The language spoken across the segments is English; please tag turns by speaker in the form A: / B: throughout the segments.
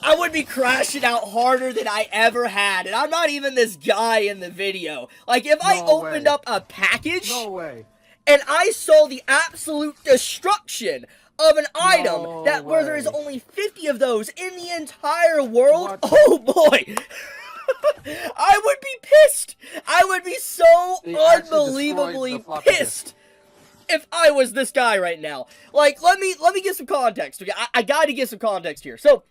A: I would be crashing out harder than I ever had, and I'm not even this guy in the video. Like, if I
B: No
A: opened
B: way.
A: up a package
B: No way.
A: and I saw the absolute destruction of an item
B: No
A: that where there is
B: way.
A: only 50 of those in the entire world,
B: What?
A: oh boy, I would be pissed. I would be so
B: They actually destroyed the
A: unbelievably
B: floppy disk.
A: pissed if I was this guy right now. Like, let me give some context. Okay, I gotta give some context here. So,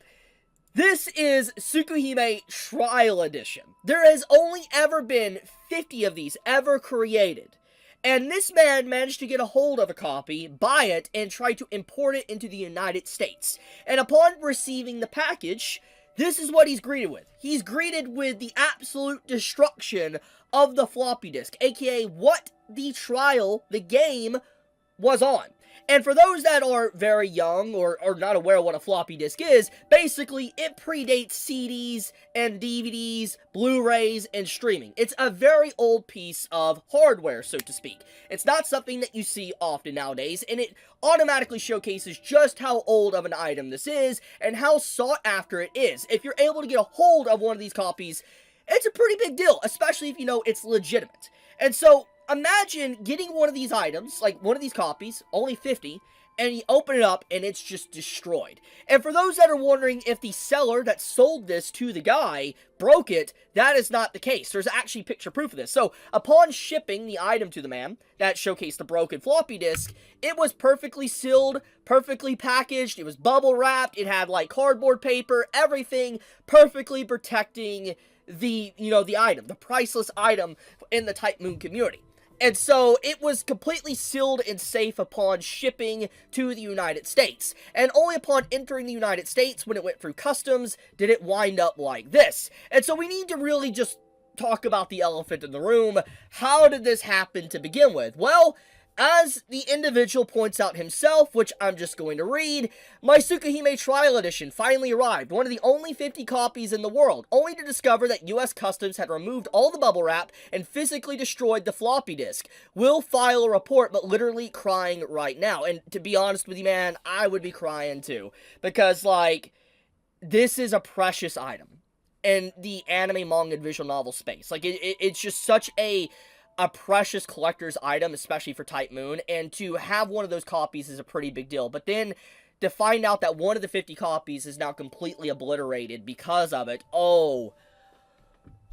A: this is Tsukihime Trial Edition. There has only ever been 50 of these ever created. And this man managed to get a hold of a copy, buy it, and try to import it into the United States. And upon receiving the package, this is what he's greeted with. He's greeted with the absolute destruction of the floppy disk, aka what the trial, the game, was on. And for those that are very young or not aware of what a floppy disk is, basically it predates CDs and DVDs, Blu-rays, and streaming. It's a very old piece of hardware, so to speak. It's not something that you see often nowadays, and it automatically showcases just how old of an item this is and how sought after it is. If you're able to get a hold of one of these copies, it's a pretty big deal, especially if you know it's legitimate. And so, imagine getting one of these items, like one of these copies, only 50, and you open it up and it's just destroyed. And for those that are wondering if the seller that sold this to the guy broke it, that is not the case. There's actually picture proof of this. So, upon shipping the item to the man that showcased the broken floppy disk, it was perfectly sealed, perfectly packaged, it was bubble wrapped, it had like cardboard paper, everything perfectly protecting the item, the priceless item in the Type Moon community. And so, it was completely sealed and safe upon shipping to the United States. And only upon entering the United States, when it went through customs, did it wind up like this. And so, we need to really just talk about the elephant in the room. How did this happen to begin with? Well, as the individual points out himself, which I'm just going to read, my Tsukihime Trial Edition finally arrived, one of the only 50 copies in the world, only to discover that US Customs had removed all the bubble wrap and physically destroyed the floppy disk. Will file a report, but literally crying right now. And to be honest with you, man, I would be crying too. Because, like, this is a precious item in the anime, manga, and visual novel space. Like, it's just such a precious collector's item, especially for Type Moon, and to have one of those copies is a pretty big deal. But then, to find out that one of the 50 copies is now completely obliterated because of it, oh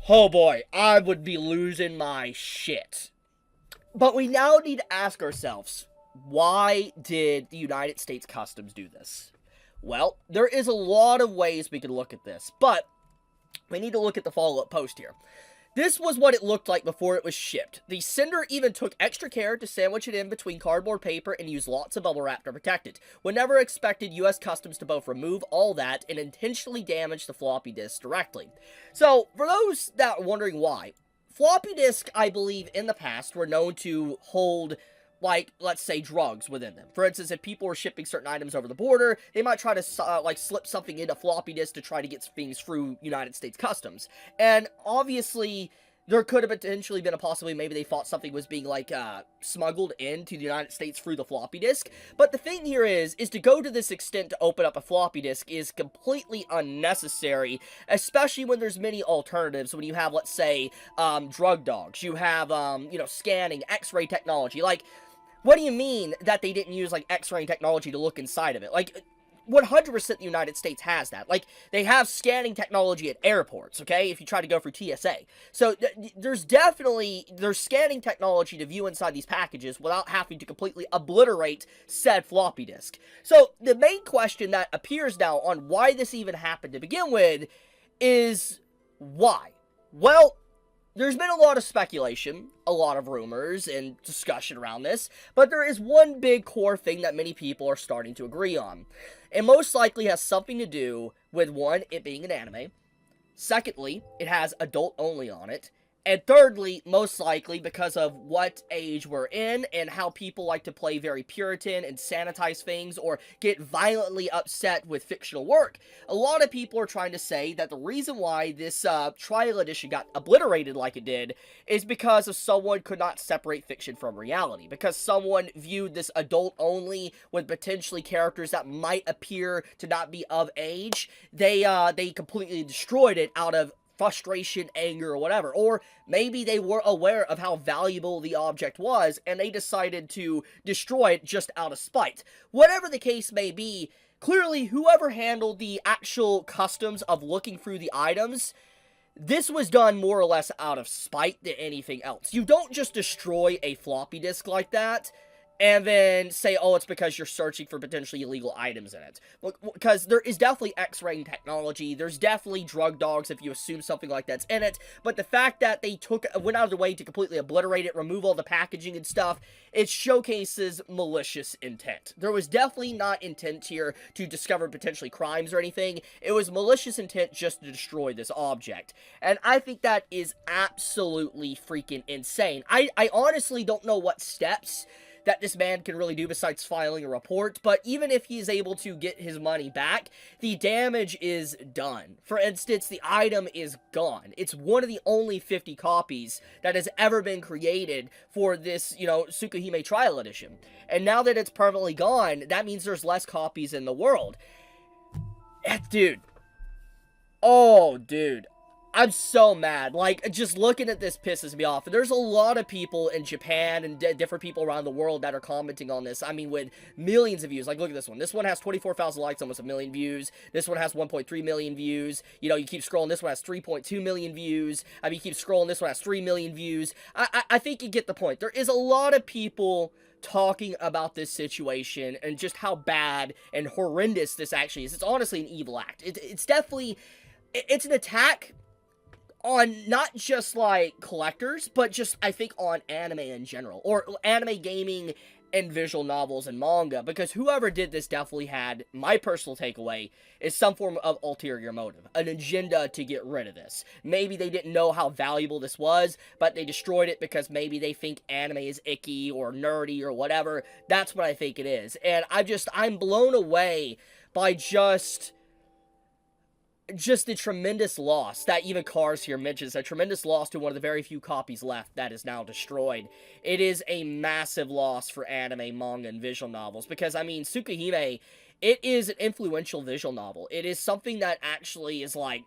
A: boy, I would be losing my shit. But we now need to ask ourselves, why did the United States Customs do this? Well, there is a lot of ways we could look at this, but we need to look at the follow-up post here. This was what it looked like before it was shipped. The sender even took extra care to sandwich it in between cardboard paper and use lots of bubble wrap to protect it. We never expected US Customs to both remove all that and intentionally damage the floppy disk directly. So, for those that are wondering why, floppy disk, I believe, in the past were known to hold, like, let's say, drugs within them. For instance, if people were shipping certain items over the border, they might try to, slip something into floppy disk to try to get things through United States Customs. And obviously, there could have potentially been a possibility maybe they thought something was being, smuggled into the United States through the floppy disk. But the thing here is to go to this extent to open up a floppy disk is completely unnecessary, especially when there's many alternatives. When you have, let's say, drug dogs, you have, scanning, x-ray technology. Like, what do you mean that they didn't use, like, x-ray technology to look inside of it? Like, 100% the United States has that. Like, they have scanning technology at airports, okay, if you try to go through TSA. So, there's scanning technology to view inside these packages without having to completely obliterate said floppy disk. So, the main question that appears now on why this even happened to begin with is why? Well, there's been a lot of speculation, a lot of rumors, and discussion around this, but there is one big core thing that many people are starting to agree on. It most likely has something to do with, one, it being an anime. Secondly, it has adult only on it. And thirdly, most likely, because of what age we're in and how people like to play very Puritan and sanitize things or get violently upset with fictional work, a lot of people are trying to say that the reason why this trial edition got obliterated like it did is because of someone could not separate fiction from reality. Because someone viewed this adult only with potentially characters that might appear to not be of age, they completely destroyed it out of frustration, anger, or whatever. Or maybe they were aware of how valuable the object was, and they decided to destroy it just out of spite. Whatever the case may be, clearly whoever handled the actual customs of looking through the items, this was done more or less out of spite than anything else. You don't just destroy a floppy disk like that and then say, oh, it's because you're searching for potentially illegal items in it. Because there is definitely X-raying technology, there's definitely drug dogs if you assume something like that's in it, but the fact that they went out of their way to completely obliterate it, remove all the packaging and stuff, it showcases malicious intent. There was definitely not intent here to discover potentially crimes or anything, it was malicious intent just to destroy this object. And I think that is absolutely freaking insane. I honestly don't know what steps that this man can really do besides filing a report, but even if he's able to get his money back, the damage is done. For instance, the item is gone. It's one of the only 50 copies that has ever been created for this, Tsukihime Trial Edition. And now that it's permanently gone, that means there's less copies in the world. Dude. Oh, dude. I'm so mad. Like, just looking at this pisses me off. There's a lot of people in Japan and different people around the world that are commenting on this. I mean, with millions of views. Like, look at this one. This one has 24,000 likes, almost a million views. This one has 1.3 million views. You keep scrolling. This one has 3.2 million views. I mean, you keep scrolling. This one has 3 million views. I think you get the point. There is a lot of people talking about this situation and just how bad and horrendous this actually is. It's honestly an evil act. It's definitely... It's an attack on not just, like, collectors, but just, I think, on anime in general, or anime gaming and visual novels and manga, because whoever did this definitely had, my personal takeaway, is some form of ulterior motive, an agenda to get rid of this. Maybe they didn't know how valuable this was, but they destroyed it because maybe they think anime is icky or nerdy or whatever. That's what I think it is, and I'm blown away by just the tremendous loss that even Cars here mentions, a tremendous loss to one of the very few copies left that is now destroyed. It is a massive loss for anime, manga, and visual novels, because, I mean, Tsukihime, it is an influential visual novel. It is something that actually is, like,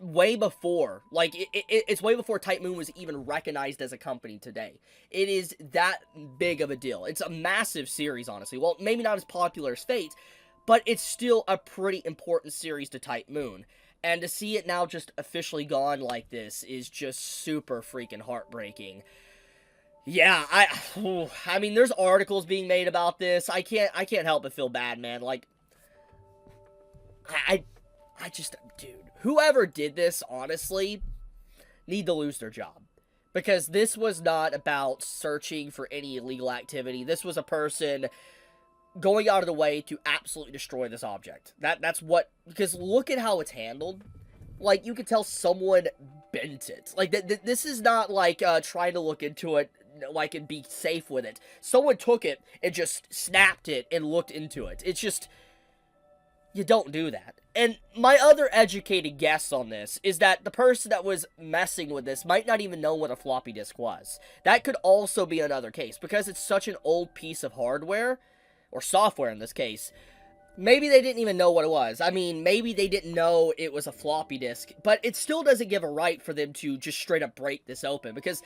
A: way before, like, it's way before Type Moon was even recognized as a company today. It is that big of a deal. It's a massive series, honestly. Well, maybe not as popular as Fate, but it's still a pretty important series to Type Moon. And to see it now just officially gone like this is just super freaking heartbreaking. Yeah, I mean, there's articles being made about this. I can't help but feel bad, man. Like, I just, dude, whoever did this, honestly, need to lose their job. Because this was not about searching for any illegal activity. This was a person going out of the way to absolutely destroy this object. That's what, because look at how it's handled. Like, you could tell someone bent it. Like, this is not like trying to look into it, like, and be safe with it. Someone took it and just snapped it and looked into it. It's just, you don't do that. And my other educated guess on this is that the person that was messing with this might not even know what a floppy disk was. That could also be another case, because it's such an old piece of hardware, or software in this case. Maybe they didn't even know what it was. I mean, maybe they didn't know it was a floppy disk, but it still doesn't give a right for them to just straight up break this open, because,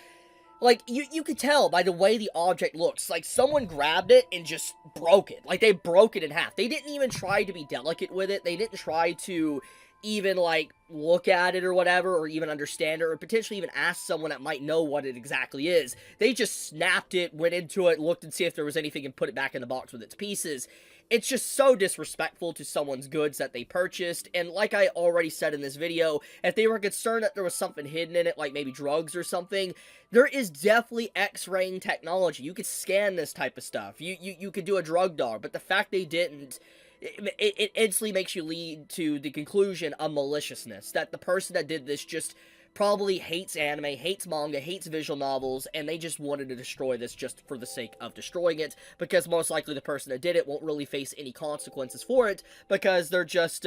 A: like, you could tell by the way the object looks, like, someone grabbed it and just broke it. Like, they broke it in half. They didn't even try to be delicate with it. They didn't try to even, like, look at it or whatever, or even understand it, or potentially even ask someone that might know what it exactly is. They just snapped it, went into it, looked and see if there was anything, and put it back in the box with its pieces. It's just so disrespectful to someone's goods that they purchased, and like I already said in this video, if they were concerned that there was something hidden in it, like maybe drugs or something, there is definitely X-raying technology. You could scan this type of stuff. You could do a drug dog, but the fact they didn't, it instantly makes you lead to the conclusion of maliciousness, that the person that did this just probably hates anime, hates manga, hates visual novels, and they just wanted to destroy this just for the sake of destroying it, because most likely the person that did it won't really face any consequences for it, because they're just,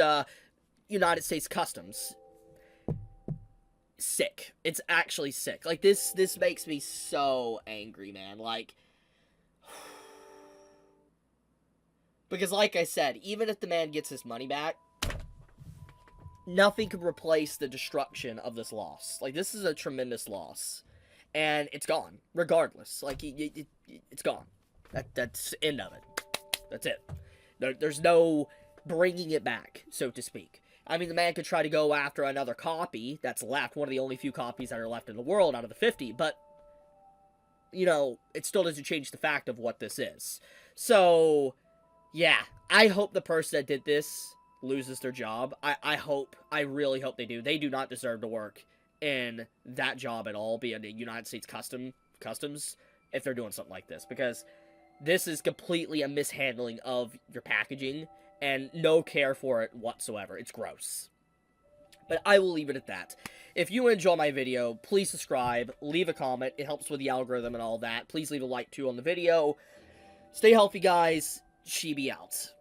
A: United States Customs. Sick. It's actually sick. Like, this makes me so angry, man. Like, because like I said, even if the man gets his money back, nothing could replace the destruction of this loss. Like, this is a tremendous loss. And it's gone, regardless. Like, it's gone. That's the end of it. That's it. There's no bringing it back, so to speak. I mean, the man could try to go after another copy that's left, one of the only few copies that are left in the world out of the 50, but, you know, it still doesn't change the fact of what this is. So, yeah, I hope the person that did this loses their job. I really hope they do. They do not deserve to work in that job at all, be in the United States Customs, if they're doing something like this, because this is completely a mishandling of your packaging, and no care for it whatsoever. It's gross. But I will leave it at that. If you enjoy my video, please subscribe, leave a comment. It helps with the algorithm and all that. Please leave a like, too, on the video. Stay healthy, guys. Chibi out.